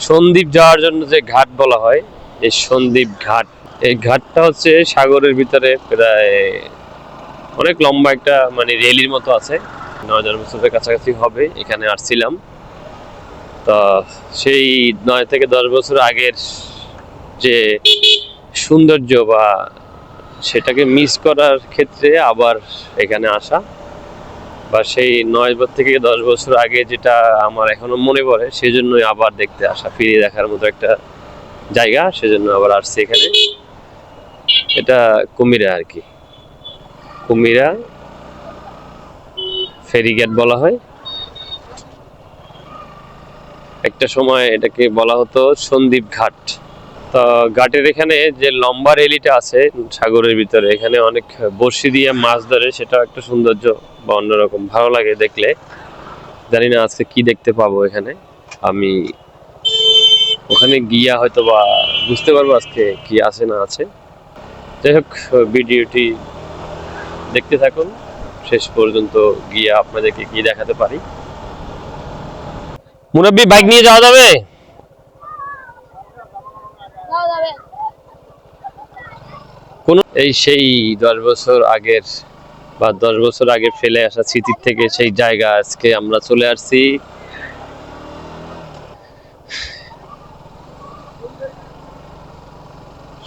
সন্দ্বীপ যাওয়ার জন্য যে ঘাট বলা হয়, এই সন্দ্বীপ ঘাট, এই ঘাটটা হচ্ছে সাগরের ভিতরে প্রায় অনেক লম্বা একটা মানে রেলির মতো আছে। ৯,০০০ বছরের কাছাকাছি হবে এখানে আসছিলাম। তা সেই ৯ থেকে ১০ বছর আগের যে সৌন্দর্য বা সেটাকে মিস করার ক্ষেত্রে আবার এখানে আসা, বা সেই ৯ থেকে ১০ বছর আগে যেটা আমার এখনো মনে পড়ে সেজন্যই আবার দেখতে আসা, ফিরে দেখার মতো একটা জায়গা, সেজন্য আবার আসছি এখানে। এটা কুমিরা আর কি, কুমিরা ফেরিঘাট বলা হয়। একটা সময় এটাকে বলা হতো সন্দ্বীপ ঘাট। তো ঘাটের এখানে যে লম্বা রেলিটা আছে সাগরের ভিতরে, এখানে অনেক বড়শি দিয়ে মাছ ধরে, সেটা একটা সৌন্দর্য বা অন্যরকম, ভালো লাগে দেখলে। জানি না আজকে কি দেখতে পাবো এখানে, আমি ওখানে গিয়া হয়তো বা বুঝতে পারবো আজকে কি আছে না আছে। যাই হোক, ভিডিওটি দেখতে থাকুন শেষ পর্যন্ত, গিয়া আপনাদেরকে কি দেখাতে পারি। মুরব্বী, বাইক নিয়ে যাওয়া যাবে? কোন এই সেই ১০ বছর আগের বা ১০ বছর আগে ফেলে আসা স্মৃতির থেকে সেই জায়গা আজকে আমরা চলে আসছি।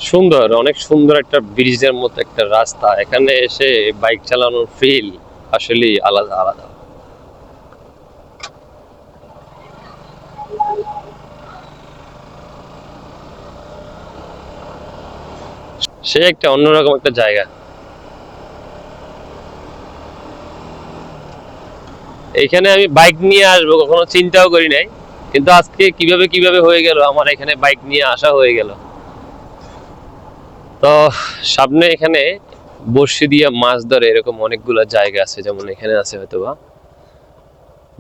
সুন্দর, অনেক সুন্দর একটা ব্রিজের মতো একটা রাস্তা। এখানে এসে বাইক চালানোর ফিল আসলেই আলাদা আলাদা। সে একটা অন্যরকম একটা জায়গা। এখানে আমি বাইক নিয়ে আসবো কখনো চিন্তাও করি নাই, কিন্তু আজকে কিভাবে কিভাবে হয়ে গেল আমার এখানে বাইক নিয়ে আসা হয়ে গেল। তো সামনে এখানে বড়শি দিয়ে মাছ ধরে এরকম অনেকগুলো জায়গা আছে, যেমন এখানে আছে হয়তো বা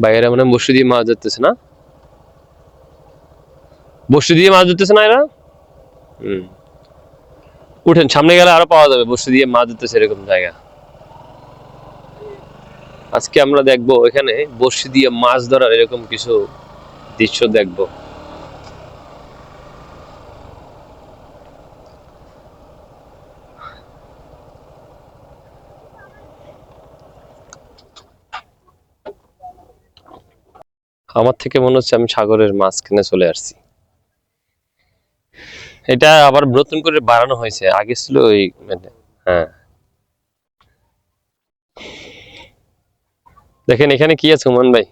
বাইরে মানে বড়শি দিয়ে মাছ ধরতেছে না, বড়শি দিয়ে মাছ ধরতেছে না এরা। হুম, উঠেন, সামনে গেলে আরো পাওয়া যাবে বড়শি দিয়ে মাছ ধরতেছে এরকম জায়গা। আজকে আমরা দেখবো এখানে বড়শি দিয়ে মাছ ধরার এরকম কিছু দৃশ্য দেখবো। আমার থেকে মনে হচ্ছে আমি সাগরের মাঝখানে চলে আসছি। এটা আবার নতুন করে বাড়ানো হয়েছে, আগে ছিল ওই মানে, হ্যাঁ। দেখেন এখানে কি আছে হুমান ভাই?